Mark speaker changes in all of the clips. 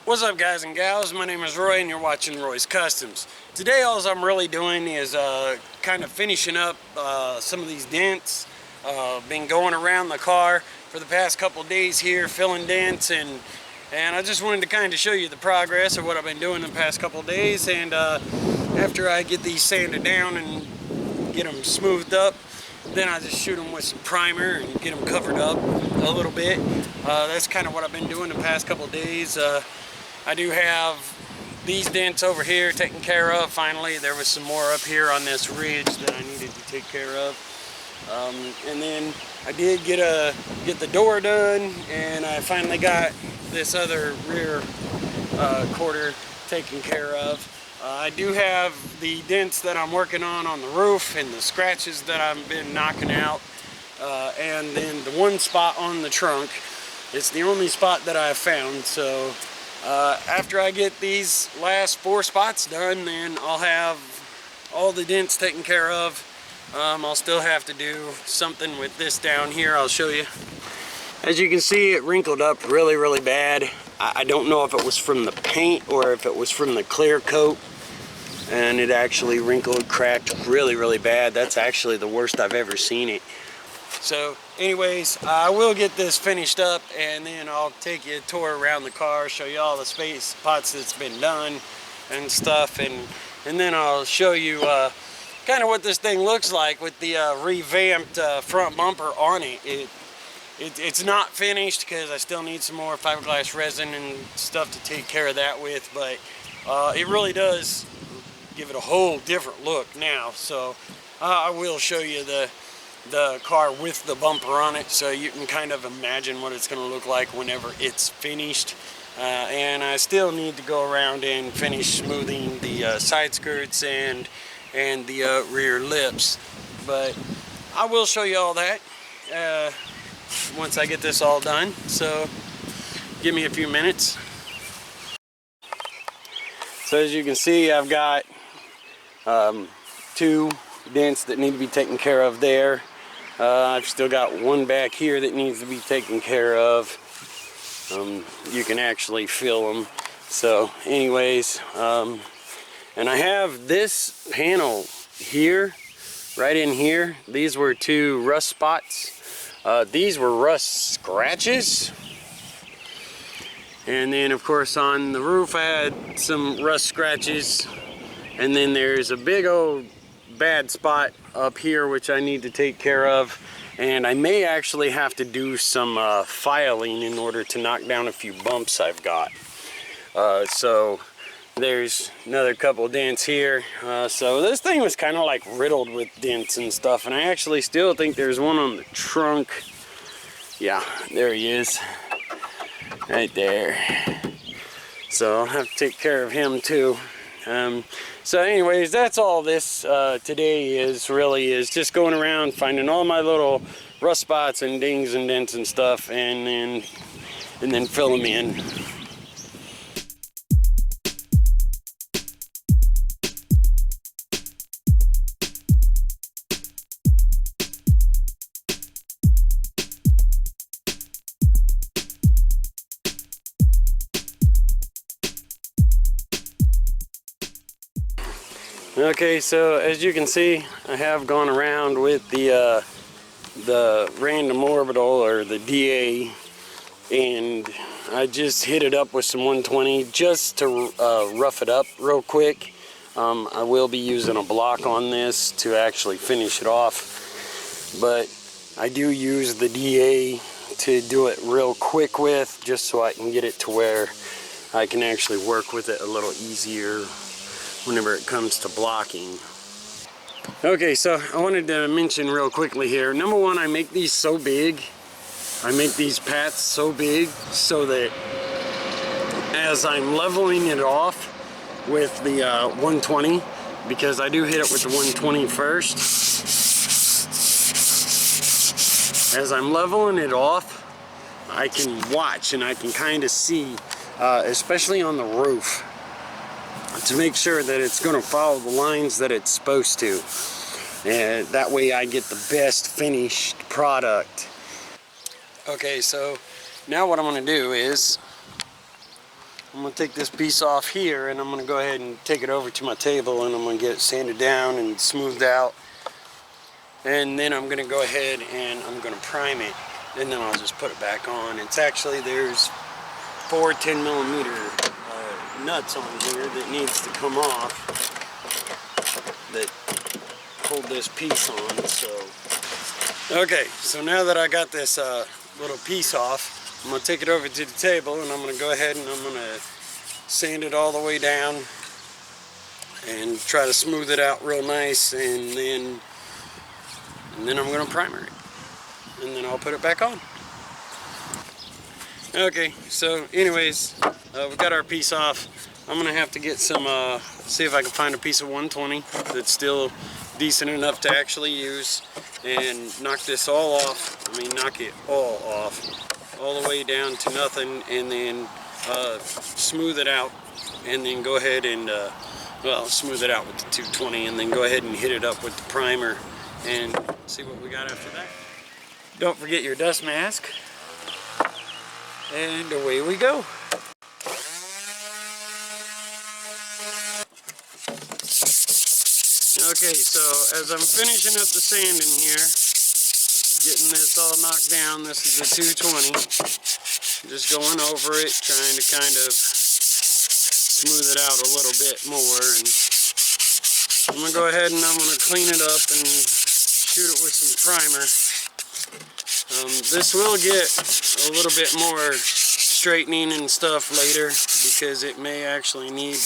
Speaker 1: What's up, guys and gals? My name is Roy and you're watching Roy's Customs. Today all I'm really doing is kind of finishing up some of these dents. Been going around the car for the past couple days here filling dents, and I just wanted to kind of show you the progress of what I've been doing the past couple days. And after I get these sanded down and get them smoothed up, then I just shoot them with some primer and get them covered up a little bit. That's kind of what I've been doing the past couple days. I do have these dents over here taken care of. Finally, there was some more up here on this ridge that I needed to take care of. And then I did get the door done, and I finally got this other rear quarter taken care of. I do have the dents that I'm working on the roof and the scratches that I've been knocking out. And then the one spot on the trunk, it's the only spot that I've found. So after I get these last 4 spots done, then I'll have all the dents taken care of. I'll still have to do something with this down here. I'll show you. As you can see, it wrinkled up really bad. I don't know if it was from the paint or if it was from the clear coat, and it actually wrinkled, cracked really bad. That's actually the worst I've ever seen it. So anyways, I will get this finished up, and then I'll take you a tour around the car, show you all the spots that's been done and stuff, and then I'll show you kind of what this thing looks like with the revamped front bumper on it. It's not finished because I still need some more fiberglass resin and stuff to take care of that with, but it really does give it a whole different look now. So I will show you the car with the bumper on it, so you can kind of imagine what it's going to look like whenever it's finished. And I still need to go around and finish smoothing the side skirts and the rear lips, but I will show you all that once I get this all done. So give me a few minutes. So as you can see, I've got 2 dents that need to be taken care of there. I've still got one back here that needs to be taken care of. You can actually feel them. So anyways, and I have this panel here, right in here. These were 2 rust spots. These were rust scratches. And then of course on the roof I had some rust scratches. And then there's a big old bad spot up here which I need to take care of, and I may actually have to do some filing in order to knock down a few bumps I've got. So there's another couple dents here. So this thing was kind of like riddled with dents and stuff, and I actually still think there's one on the trunk. Yeah, there he is, right there. So I'll have to take care of him too. So anyways, that's all this today is just going around finding all my little rust spots and dings and dents and stuff, and then fill them in. Okay, so as you can see, I have gone around with the random orbital, or the DA, and I just hit it up with some 120 just to rough it up real quick. I will be using a block on this to actually finish it off, but I do use the DA to do it real quick with, just so I can get it to where I can actually work with it a little easier whenever it comes to blocking. Okay, so I wanted to mention real quickly here. Number one, I make these so big. I make these paths so big so that as I'm leveling it off with the 120, because I do hit it with the 120 first, as I'm leveling it off, I can watch and I can kind of see, especially on the roof, to make sure that it's going to follow the lines that it's supposed to, and that way I get the best finished product. Okay, so now what I'm going to do is I'm going to take this piece off here, and I'm going to go ahead and take it over to my table, and I'm going to get it sanded down and smoothed out. And then I'm going to go ahead and I'm going to prime it, and then I'll just put it back on. It's actually, there's 4 10mm nuts on here that needs to come off that hold this piece on. So okay, so now that I got this little piece off, I'm going to take it over to the table, and I'm going to go ahead and I'm going to sand it all the way down and try to smooth it out real nice, and then I'm going to primer it, and then I'll put it back on. Okay, so anyways, we got our piece off. I'm going to have to get some, see if I can find a piece of 120 that's still decent enough to actually use, and knock this all off. I mean, knock it all off, all the way down to nothing, and then smooth it out, and then go ahead and, well, smooth it out with the 220, and then go ahead and hit it up with the primer, and see what we got after that. Don't forget your dust mask. And away we go. Okay, so as I'm finishing up the sanding here, getting this all knocked down, this is the 220. Just going over it, trying to kind of smooth it out a little bit more. And I'm going to go ahead and I'm going to clean it up and shoot it with some primer. This will get a little bit more straightening and stuff later, because it may actually need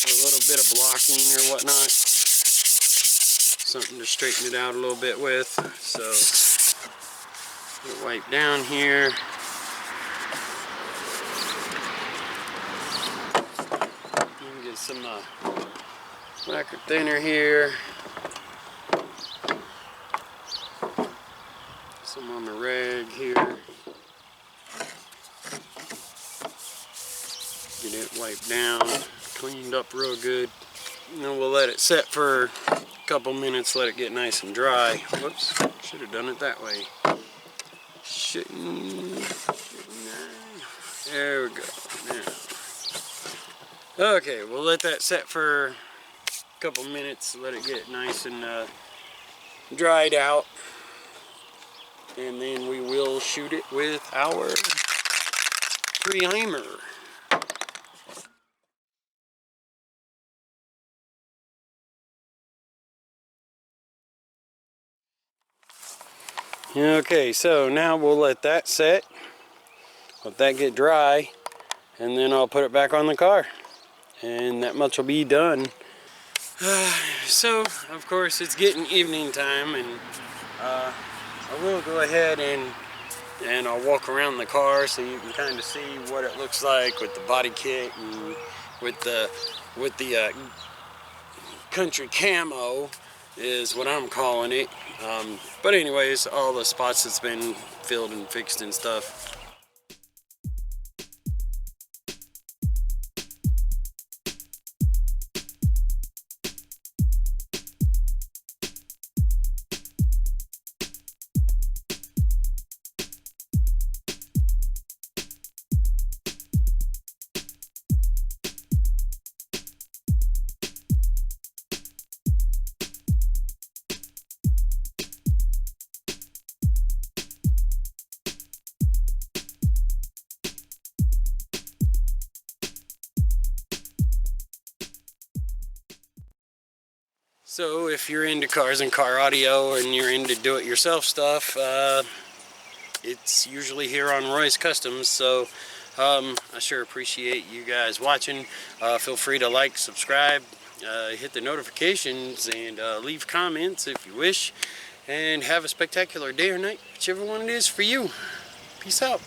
Speaker 1: a little bit of blocking or whatnot. Something to straighten it out a little bit with. So, wipe down here. Get some lacquer thinner here. Some on the rag here. Get it wiped down, cleaned up real good. And then we'll let it set for a couple minutes, let it get nice and dry. Whoops, should have done it that way. There we go. Now. Okay, we'll let that set for a couple minutes, let it get nice and dried out. And then we will shoot it with our primer. Okay, so now we'll let that set, let that get dry, and then I'll put it back on the car. And that much will be done. So, of course, it's getting evening time, and I will go ahead and I'll walk around the car so you can kind of see what it looks like with the body kit and with the country camo is what I'm calling it. But anyways, all the spots that's been filled and fixed and stuff. So if you're into cars and car audio and you're into do-it-yourself stuff, it's usually here on Roy's Customs. So I sure appreciate you guys watching. Feel free to like, subscribe, hit the notifications, and leave comments if you wish. And have a spectacular day or night, whichever one it is for you. Peace out.